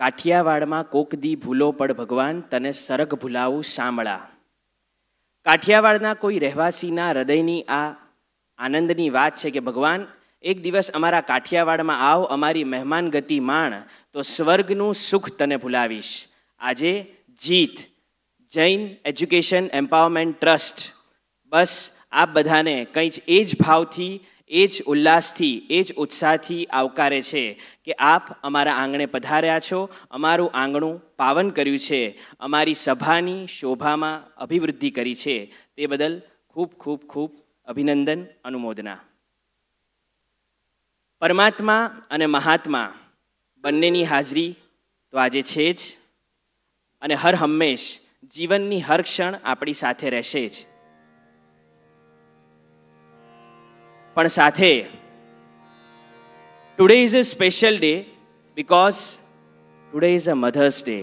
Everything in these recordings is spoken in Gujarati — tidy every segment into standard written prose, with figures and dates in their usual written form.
કાઠિયાવાડમાં કોક દી ભૂલો પડ ભગવાન, તને સરગ ભૂલાવું સાંભળા. કાઠિયાવાડના કોઈ રહેવાસીના હૃદયની આ આનંદની વાત છે કે ભગવાન એક દિવસ અમારા કાઠિયાવાડમાં આવ, અમારી મહેમાન ગતિ માણ, તો સ્વર્ગનું સુખ તને ભૂલાવીશ. આજે જીત જૈન એજ્યુકેશન એમ્પાવરમેન્ટ ટ્રસ્ટ બસ આપ બધાને કંઈ જ એ જ ભાવથી, એ જ ઉલ્લાસથી, એ જ ઉત્સાહથી આવકારે છે કે આપ અમારા આંગણે પધાર્યા છો, અમારું આંગણું પાવન કર્યું છે, અમારી સભાની શોભામાં અભિવૃદ્ધિ કરી છે. તે બદલ ખૂબ ખૂબ ખૂબ અભિનંદન, અનુમોદના. પરમાત્મા અને મહાત્મા બંનેની હાજરી તો આજે છે જ, અને હર હંમેશ જીવનની હર ક્ષણ આપણી સાથે રહેશે જ. પણ સાથે today is a special day because today is a mother's day.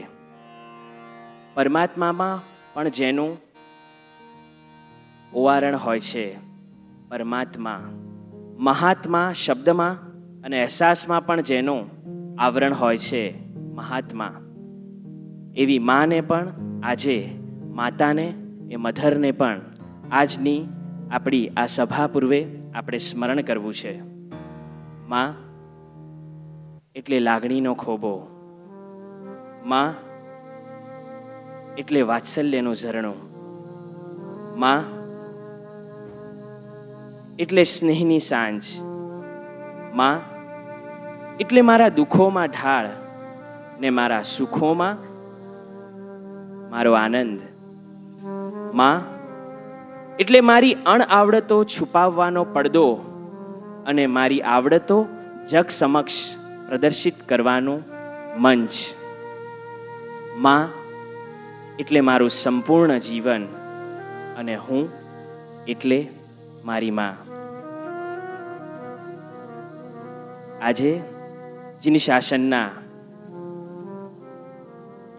પરમાત્મામાં પણ જેનું ઓવારણ હોય છે પરમાત્મા, મહાત્મા શબ્દમાં અને અહેસાસમાં પણ જેનું આવરણ હોય છે મહાત્મા, એવી માને પણ આજે, માતાને એ મધરને પણ આજની આપણી આ સભા પૂર્વે આપણે સ્મરણ કરવું છે. માં એટલે લાગણીનો ખોબો, માં એટલે વાત્સલ્યનું ઝરણું, માં એટલે સ્નેહની સાંજ, માં એટલે મારા દુઃખોમાં ઢાળ ને મારા સુખોમાં મારો આનંદ, માં એટલે મારી અણઆવડતો છુપાવવાનો પડદો અને મારી આવડતો જગ સમક્ષ પ્રદર્શિત કરવાનું મંચ, માં એટલે મારું સંપૂર્ણ જીવન અને હું એટલે મારી માં. આજે જીન શાસનના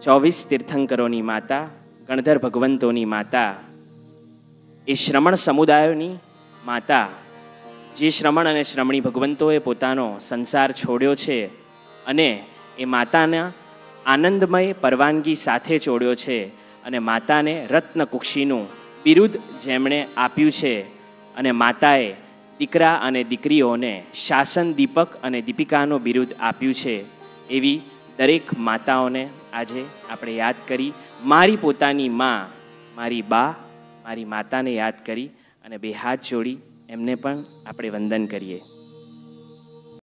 24 તીર્થંકરોની માતા, ગણધર ભગવંતોની માતા, એ શ્રમણ સમુદાયોની માતા, જે શ્રમણ અને શ્રમણી ભગવંતોએ પોતાનો સંસાર છોડ્યો છે અને એ માતાના આનંદમય પરવાનગી સાથે છોડ્યો છે, અને માતાને રત્નકુક્ષીનું બિરુદ જેમણે આપ્યું છે, અને માતાએ દીકરા અને દીકરીઓને શાસન દીપક અને દીપિકાનું બિરુદ આપ્યું છે, એવી દરેક માતાઓને આજે આપણે યાદ કરી, મારી પોતાની માં, મારી બા, મારી માતાને યાદ કરી અને બે હાથ જોડી એમને પણ આપણે વંદન કરીએ.